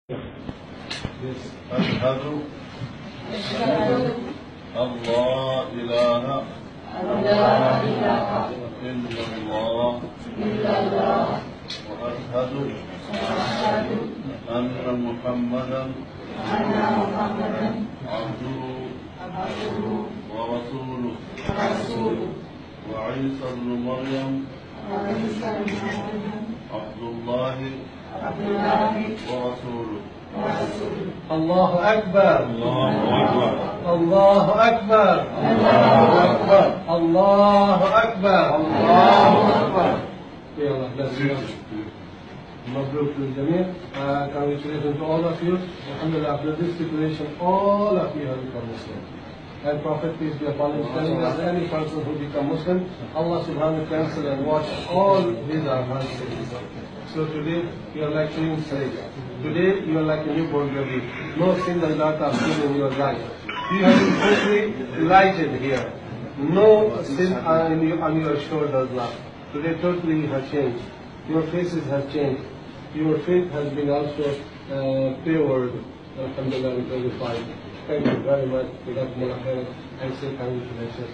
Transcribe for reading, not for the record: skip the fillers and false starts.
أشهد أن لا إله إلا الله وأشهد أن محمدا عبده ورسوله وعيسى ابن مريم عبد الله ورسوله. الله أكبر. الله أكبر. الله أكبر. الله أكبر. الله أكبر. الله أكبر. May Allah bless you. Mabruk lil-Jameel. Congratulations to all of you. Alhamdulillah, after this stipulation, all of you have become Muslim. And Prophet, peace be upon him, telling us any person who become Muslim, Allah subhanahu wa ta'ala cancel and watch all his amals. So today, you are like clean slate. Today, you are like a newborn baby. No single dot of sin in your life. You have been totally lighted here. No sin on your shoulders now. Today, totally you have changed. Your faces have changed. Your faith has been also favored. Alhamdulillah, we glorify. Thank you very much. And say congratulations.